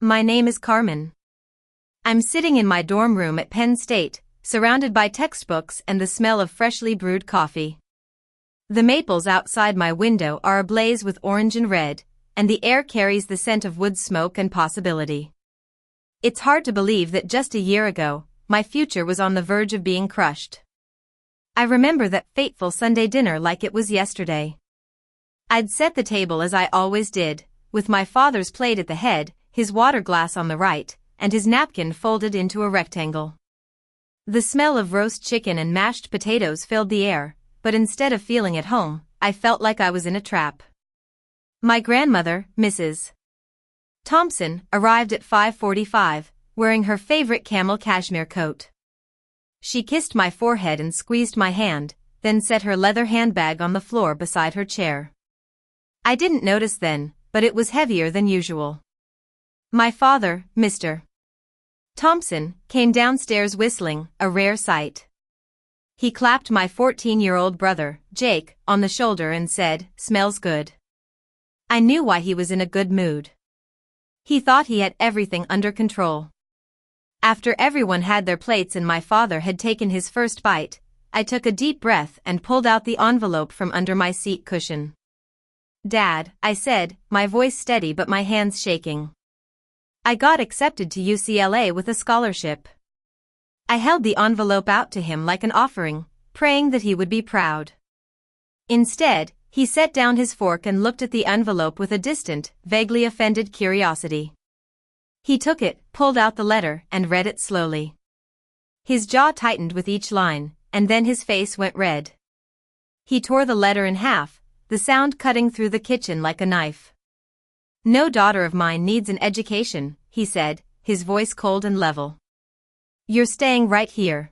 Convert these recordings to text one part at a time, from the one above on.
My name is Carmen. I'm sitting in my dorm room at Penn State, surrounded by textbooks and the smell of freshly brewed coffee. The maples outside my window are ablaze with orange and red, and the air carries the scent of wood smoke and possibility. It's hard to believe that just a year ago, my future was on the verge of being crushed. I remember that fateful Sunday dinner like it was yesterday. I'd set the table as I always did, with my father's plate at the head, his water glass on the right, and his napkin folded into a rectangle. The smell of roast chicken and mashed potatoes filled the air, but instead of feeling at home, I felt like I was in a trap. My grandmother, Mrs. Thompson, arrived at 5:45, wearing her favorite camel cashmere coat. She kissed my forehead and squeezed my hand, then set her leather handbag on the floor beside her chair. I didn't notice then, but it was heavier than usual. My father, Mr. Thompson, came downstairs whistling, a rare sight. He clapped my 14-year-old brother, Jake, on the shoulder and said, "Smells good." I knew why he was in a good mood. He thought he had everything under control. After everyone had their plates and my father had taken his first bite, I took a deep breath and pulled out the envelope from under my seat cushion. "Dad," I said, my voice steady but my hands shaking. "I got accepted to UCLA with a scholarship." I held the envelope out to him like an offering, praying that he would be proud. Instead, he set down his fork and looked at the envelope with a distant, vaguely offended curiosity. He took it, pulled out the letter, and read it slowly. His jaw tightened with each line, and then his face went red. He tore the letter in half, the sound cutting through the kitchen like a knife. "No daughter of mine needs an education," he said, his voice cold and level. "You're staying right here."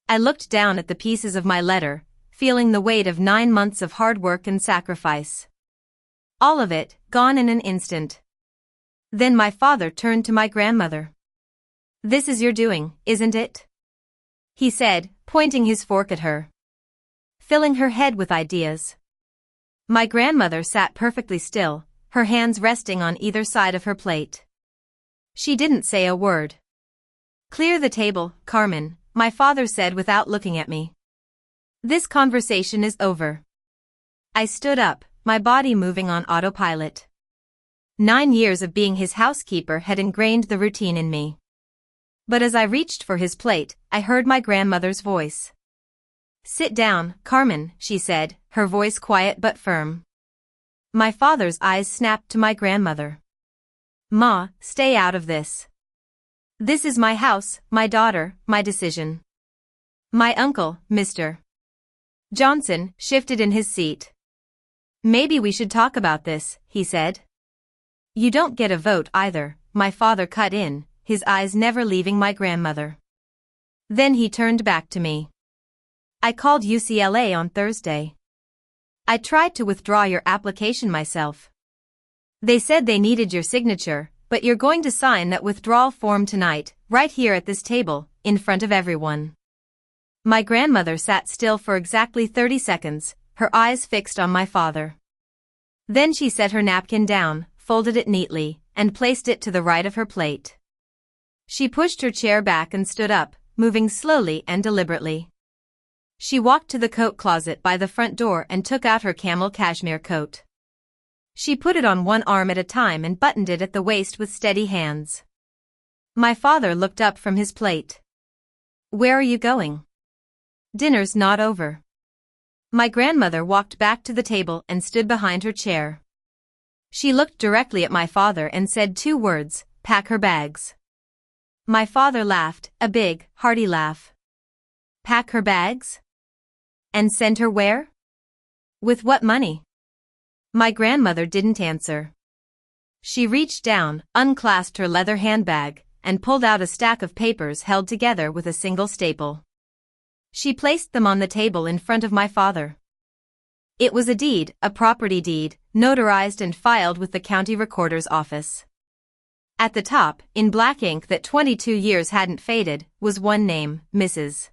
I looked down at the pieces of my letter, feeling the weight of 9 months of hard work and sacrifice. All of it, gone in an instant. Then my father turned to my grandmother. "This is your doing, isn't it?" he said, pointing his fork at her. Filling her head with ideas. My grandmother sat perfectly still, her hands resting on either side of her plate. She didn't say a word. "Clear the table, Carmen," my father said without looking at me. "This conversation is over." I stood up, my body moving on autopilot. 9 years of being his housekeeper had ingrained the routine in me. But as I reached for his plate, I heard my grandmother's voice. "Sit down, Carmen," she said, her voice quiet but firm. My father's eyes snapped to my grandmother. "Ma, stay out of this. This is my house, my daughter, my decision." My uncle, Mr. Johnson, shifted in his seat. "Maybe we should talk about this," he said. "You don't get a vote either," my father cut in, his eyes never leaving my grandmother. Then he turned back to me. "I called UCLA on Thursday. I tried to withdraw your application myself. They said they needed your signature, but you're going to sign that withdrawal form tonight, right here at this table, in front of everyone." My grandmother sat still for exactly 30 seconds, her eyes fixed on my father. Then she set her napkin down, folded it neatly, and placed it to the right of her plate. She pushed her chair back and stood up, moving slowly and deliberately. She walked to the coat closet by the front door and took out her camel cashmere coat. She put it on one arm at a time and buttoned it at the waist with steady hands. My father looked up from his plate. "Where are you going?" "Dinner's not over." My grandmother walked back to the table and stood behind her chair. She looked directly at my father and said 2 words, "Pack her bags." My father laughed, a big, hearty laugh. "Pack her bags? And send her where? With what money?" My grandmother didn't answer. She reached down, unclasped her leather handbag, and pulled out a stack of papers held together with a single staple. She placed them on the table in front of my father. It was a deed, a property deed, notarized and filed with the county recorder's office. At the top, in black ink that 22 years hadn't faded, was one name, Mrs.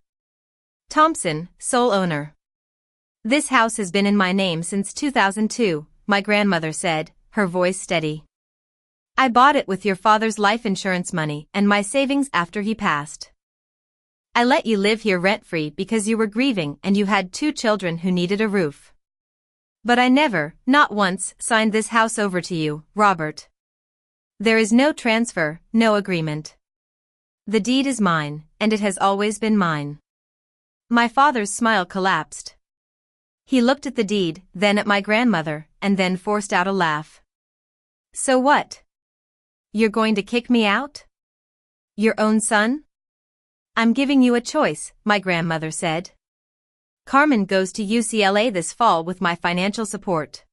Thompson, sole owner. "This house has been in my name since 2002, my grandmother said, her voice steady. I bought it with your father's life insurance money and my savings after he passed. I let you live here rent-free because you were grieving and you had 2 children who needed a roof. But I never, not once, signed this house over to you, Robert. There is no transfer, no agreement. The deed is mine, and it has always been mine. My father's smile collapsed. He looked at the deed, then at my grandmother, and then forced out a laugh. So what? You're going to kick me out? Your own son? I'm giving you a choice, my grandmother said. Carmen goes to UCLA this fall with my financial support.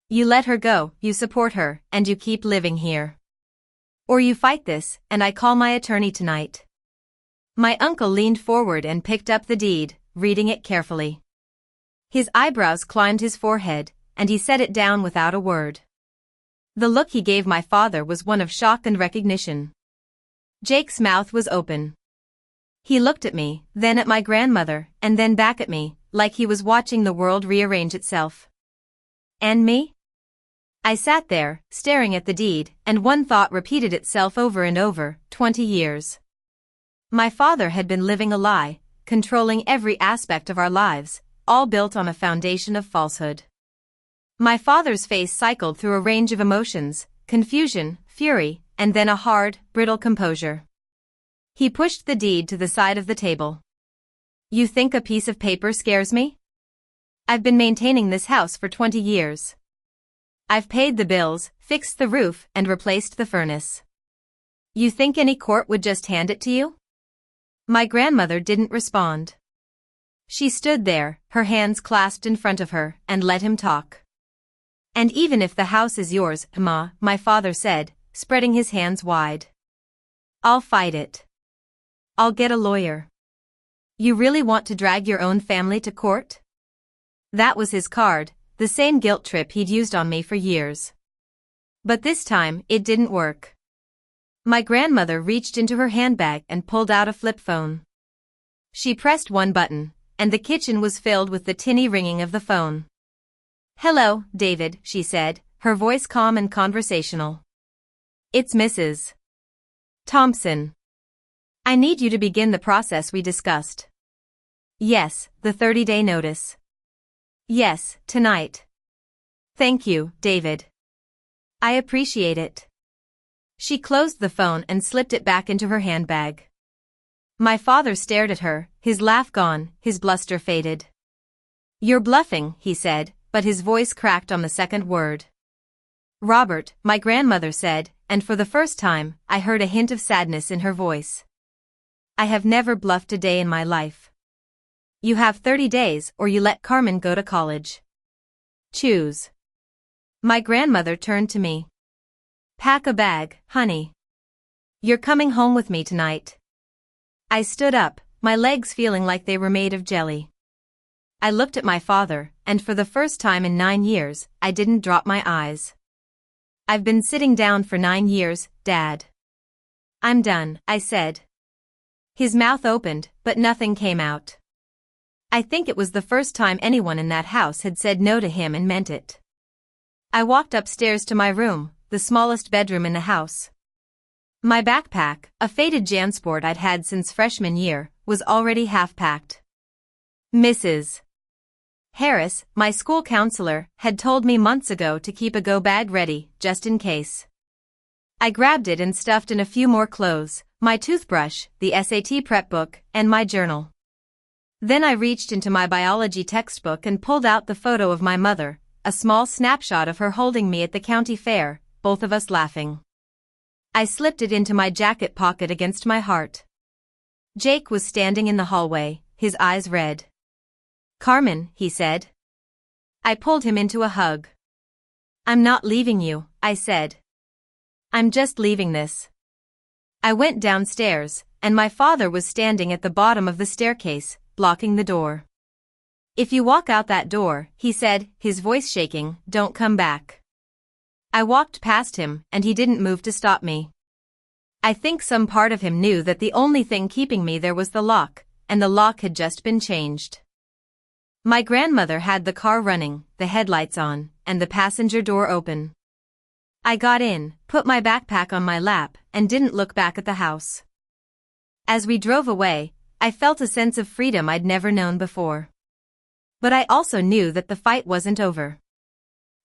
You let her go, you support her, and you keep living here. Or you fight this, and I call my attorney tonight. My uncle leaned forward and picked up the deed, reading it carefully. His eyebrows climbed his forehead, and he set it down without a word. The look he gave my father was one of shock and recognition. Jake's mouth was open. He looked at me, then at my grandmother, and then back at me, like he was watching the world rearrange itself. And me? I sat there, staring at the deed, and one thought repeated itself over and over, 20 years. My father had been living a lie, controlling every aspect of our lives, all built on a foundation of falsehood. My father's face cycled through a range of emotions, confusion, fury, and then a hard, brittle composure. He pushed the deed to the side of the table. You think a piece of paper scares me? I've been maintaining this house for 20 years. I've paid the bills, fixed the roof, and replaced the furnace. You think any court would just hand it to you? My grandmother didn't respond. She stood there, her hands clasped in front of her, and let him talk. And even if the house is yours, Ma, my father said, spreading his hands wide. I'll fight it. I'll get a lawyer. You really want to drag your own family to court? That was his card, the same guilt trip he'd used on me for years. But this time, it didn't work. My grandmother reached into her handbag and pulled out a flip phone. She pressed one button, and the kitchen was filled with the tinny ringing of the phone. Hello, David, she said, her voice calm and conversational. It's Mrs. Thompson. I need you to begin the process we discussed. Yes, the 30-day notice. Yes, tonight. Thank you, David. I appreciate it. She closed the phone and slipped it back into her handbag. My father stared at her, his laugh gone, his bluster faded. You're bluffing, he said, but his voice cracked on the second word. Robert, my grandmother said, and for the first time, I heard a hint of sadness in her voice. I have never bluffed a day in my life. You have 30 days or you let Carmen go to college. Choose. My grandmother turned to me. Pack a bag, honey. You're coming home with me tonight. I stood up, my legs feeling like they were made of jelly. I looked at my father, and for the first time in 9 years, I didn't drop my eyes. I've been sitting down for 9 years, Dad. I'm done, I said. His mouth opened, but nothing came out. I think it was the first time anyone in that house had said no to him and meant it. I walked upstairs to my room, the smallest bedroom in the house. My backpack, a faded JanSport I'd had since freshman year, was already half-packed. Mrs. Harris, my school counselor, had told me months ago to keep a go bag ready, just in case. I grabbed it and stuffed in a few more clothes, my toothbrush, the SAT prep book, and my journal. Then I reached into my biology textbook and pulled out the photo of my mother, a small snapshot of her holding me at the county fair, both of us laughing. I slipped it into my jacket pocket against my heart. Jake was standing in the hallway, his eyes red. Carmen, he said. I pulled him into a hug. I'm not leaving you, I said. I'm just leaving this. I went downstairs, and my father was standing at the bottom of the staircase, blocking the door. If you walk out that door, he said, his voice shaking, don't come back. I walked past him, and he didn't move to stop me. I think some part of him knew that the only thing keeping me there was the lock, and the lock had just been changed. My grandmother had the car running, the headlights on, and the passenger door open. I got in, put my backpack on my lap, and didn't look back at the house. As we drove away, I felt a sense of freedom I'd never known before. But I also knew that the fight wasn't over.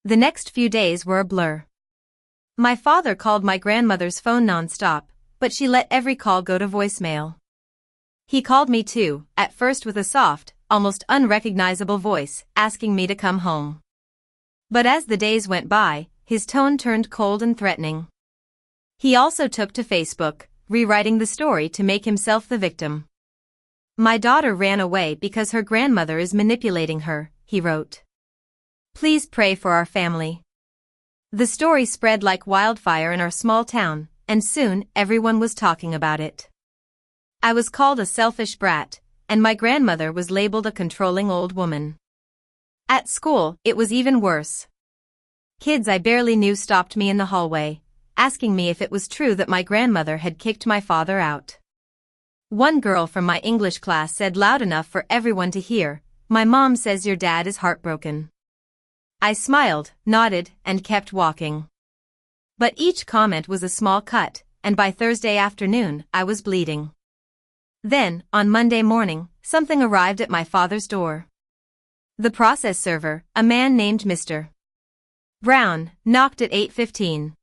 The next few days were a blur. My father called my grandmother's phone non-stop, but she let every call go to voicemail. He called me too, at first with a soft, almost unrecognizable voice, asking me to come home. But as the days went by, his tone turned cold and threatening. He also took to Facebook, rewriting the story to make himself the victim. My daughter ran away because her grandmother is manipulating her, he wrote. Please pray for our family. The story spread like wildfire in our small town, and soon everyone was talking about it. I was called a selfish brat, and my grandmother was labeled a controlling old woman. At school, it was even worse. Kids I barely knew stopped me in the hallway, asking me if it was true that my grandmother had kicked my father out. One girl from my English class said loud enough for everyone to hear, "My mom says your dad is heartbroken." I smiled, nodded, and kept walking. But each comment was a small cut, and by Thursday afternoon, I was bleeding. Then, on Monday morning, something arrived at my father's door. The process server, a man named Mr. Brown, knocked at 8:15.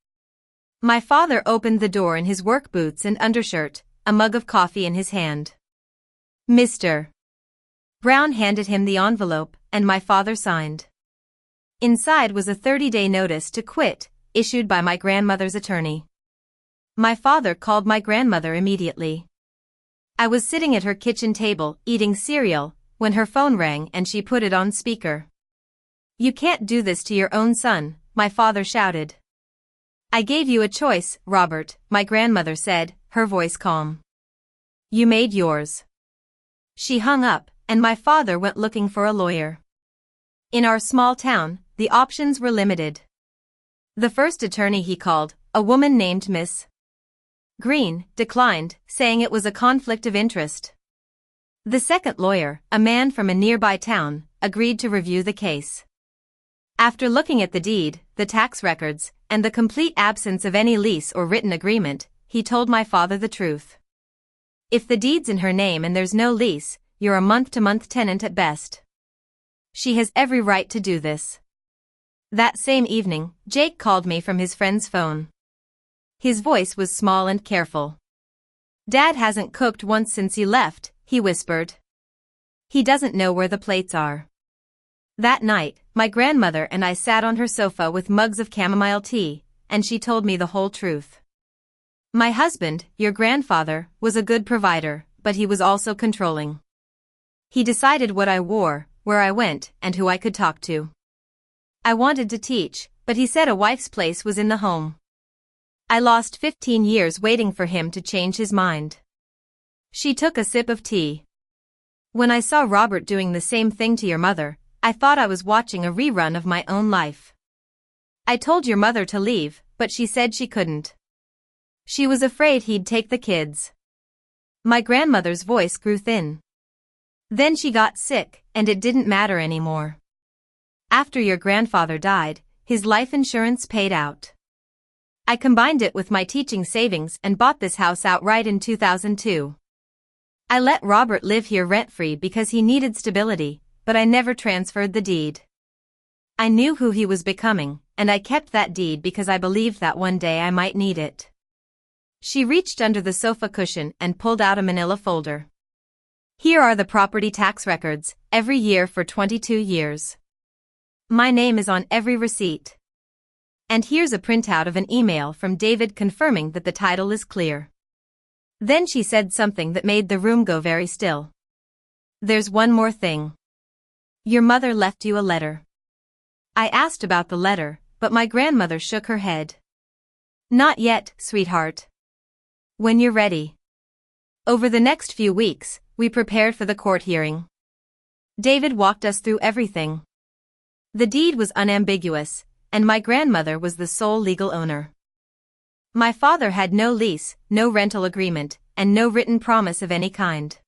My father opened the door in his work boots and undershirt, a mug of coffee in his hand. Mr. Brown handed him the envelope, and my father signed. Inside was a 30-day notice to quit, issued by my grandmother's attorney. My father called my grandmother immediately. I was sitting at her kitchen table, eating cereal, when her phone rang and she put it on speaker. "You can't do this to your own son," my father shouted. "I gave you a choice, Robert," my grandmother said, her voice calm. "You made yours." She hung up, and my father went looking for a lawyer. In our small town, the options were limited. The first attorney he called, a woman named Miss Green, declined, saying it was a conflict of interest. The second lawyer, a man from a nearby town, agreed to review the case. After looking at the deed, the tax records, and the complete absence of any lease or written agreement, he told my father the truth. "If the deed's in her name and there's no lease, you're a month-to-month tenant at best. She has every right to do this." That same evening, Jake called me from his friend's phone. His voice was small and careful. "Dad hasn't cooked once since you left," he whispered. "He doesn't know where the plates are." That night, my grandmother and I sat on her sofa with mugs of chamomile tea, and she told me the whole truth. "My husband, your grandfather, was a good provider, but he was also controlling. He decided what I wore, where I went, and who I could talk to. I wanted to teach, but he said a wife's place was in the home. I lost 15 years waiting for him to change his mind." She took a sip of tea. "When I saw Robert doing the same thing to your mother, I thought I was watching a rerun of my own life. I told your mother to leave, but she said she couldn't. She was afraid he'd take the kids." My grandmother's voice grew thin. "Then she got sick, and it didn't matter anymore. After your grandfather died, his life insurance paid out. I combined it with my teaching savings and bought this house outright in 2002. I let Robert live here rent-free because he needed stability, but I never transferred the deed. I knew who he was becoming, and I kept that deed because I believed that one day I might need it." She reached under the sofa cushion and pulled out a manila folder. "Here are the property tax records, every year for 22 years. My name is on every receipt. And here's a printout of an email from David confirming that the title is clear." Then she said something that made the room go very still. "There's one more thing. Your mother left you a letter." I asked about the letter, but my grandmother shook her head. "Not yet, sweetheart. When you're ready." Over the next few weeks, we prepared for the court hearing. David walked us through everything. The deed was unambiguous, and my grandmother was the sole legal owner. My father had no lease, no rental agreement, and no written promise of any kind.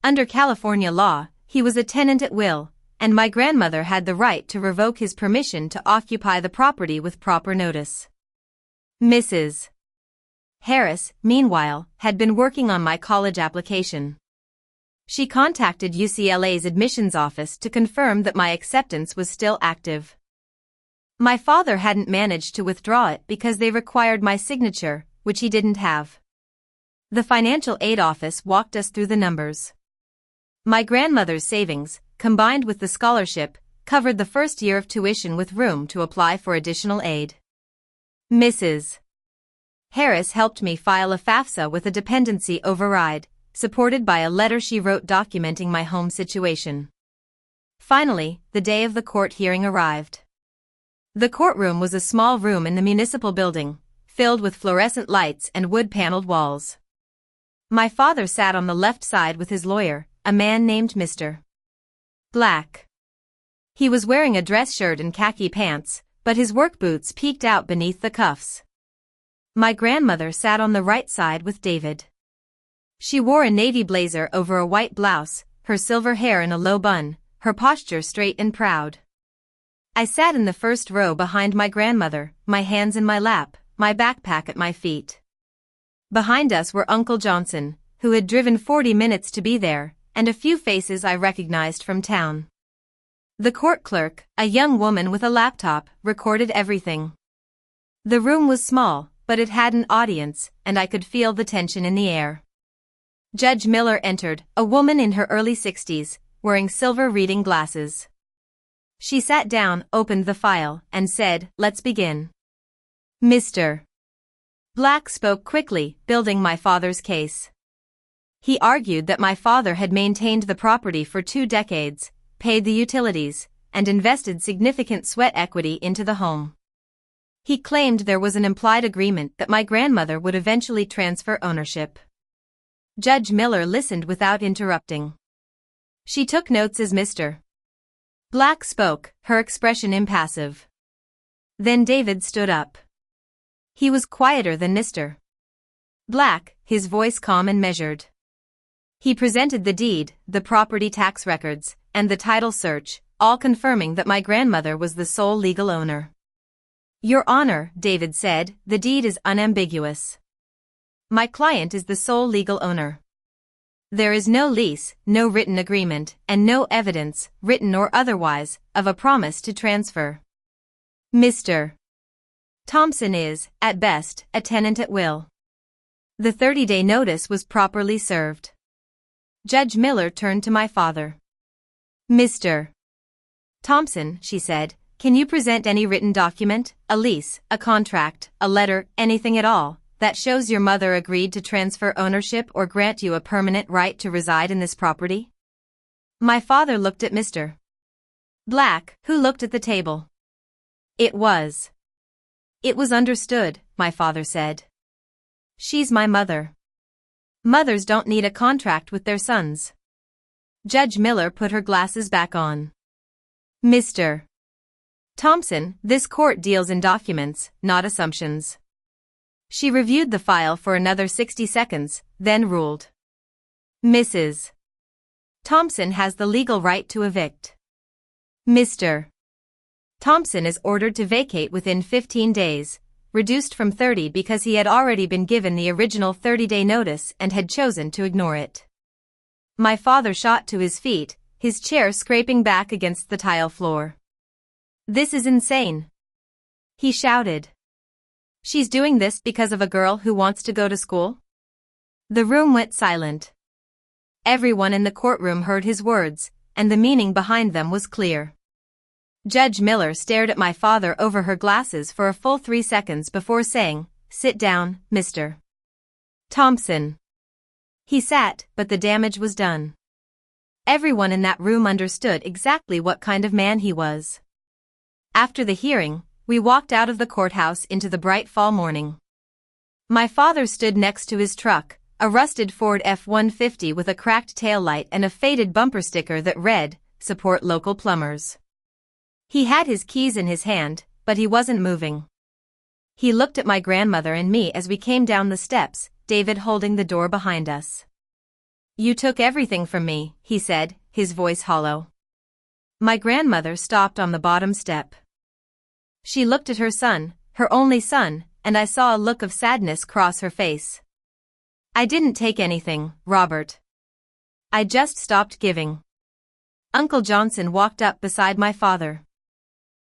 Under California law, he was a tenant at will, and my grandmother had the right to revoke his permission to occupy the property with proper notice. Mrs. Harris, meanwhile, had been working on my college application. She contacted UCLA's admissions office to confirm that my acceptance was still active. My father hadn't managed to withdraw it because they required my signature, which he didn't have. The financial aid office walked us through the numbers. My grandmother's savings, combined with the scholarship, covered the first year of tuition with room to apply for additional aid. Mrs. Harris helped me file a FAFSA with a dependency override, supported by a letter she wrote documenting my home situation. Finally, the day of the court hearing arrived. The courtroom was a small room in the municipal building, filled with fluorescent lights and wood-paneled walls. My father sat on the left side with his lawyer, a man named Mr. Black. He was wearing a dress shirt and khaki pants, but his work boots peeked out beneath the cuffs. My grandmother sat on the right side with David. She wore a navy blazer over a white blouse, her silver hair in a low bun, her posture straight and proud. I sat in the first row behind my grandmother, my hands in my lap, my backpack at my feet. Behind us were Uncle Johnson, who had driven 40 minutes to be there, and a few faces I recognized from town. The court clerk, a young woman with a laptop, recorded everything. The room was small, but it had an audience, and I could feel the tension in the air. Judge Miller entered, a woman in her early 60s, wearing silver reading glasses. She sat down, opened the file, and said, "Let's begin." Mr. Black spoke quickly, building my father's case. He argued that my father had maintained the property for 2 decades, paid the utilities, and invested significant sweat equity into the home. He claimed there was an implied agreement that my grandmother would eventually transfer ownership. Judge Miller listened without interrupting. She took notes as Mr. Black spoke, her expression impassive. Then David stood up. He was quieter than Mr. Black, his voice calm and measured. He presented the deed, the property tax records, and the title search, all confirming that my grandmother was the sole legal owner. "Your Honor," David said, "the deed is unambiguous. My client is the sole legal owner. There is no lease, no written agreement, and no evidence, written or otherwise, of a promise to transfer. Mr. Thompson is, at best, a tenant at will." The 30-day notice was properly served. Judge Miller turned to my father. "Mr. Thompson," she said, "can you present any written document, a lease, a contract, a letter, anything at all, that shows your mother agreed to transfer ownership or grant you a permanent right to reside in this property?" My father looked at Mr. Black, who looked at the table. It was understood, my father said. "She's my mother. Mothers don't need a contract with their sons." Judge Miller put her glasses back on. "Mr. Thompson, this court deals in documents, not assumptions." She reviewed the file for another 60 seconds, then ruled. "Mrs. Thompson has the legal right to evict. Mr. Thompson is ordered to vacate within 15 days, reduced from 30 because he had already been given the original 30-day notice and had chosen to ignore it." My father shot to his feet, his chair scraping back against the tile floor. "This is insane," he shouted. "She's doing this because of a girl who wants to go to school?" The room went silent. Everyone in the courtroom heard his words, and the meaning behind them was clear. Judge Miller stared at my father over her glasses for a full 3 seconds before saying, "Sit down, Mr. Thompson." He sat, but the damage was done. Everyone in that room understood exactly what kind of man he was. After the hearing, we walked out of the courthouse into the bright fall morning. My father stood next to his truck, a rusted Ford F-150 with a cracked taillight and a faded bumper sticker that read, "Support local plumbers." He had his keys in his hand, but he wasn't moving. He looked at my grandmother and me as we came down the steps, David holding the door behind us. "You took everything from me," he said, his voice hollow. My grandmother stopped on the bottom step. She looked at her son, her only son, and I saw a look of sadness cross her face. I didn't take anything, Robert. I just stopped giving. Uncle Johnson walked up beside my father.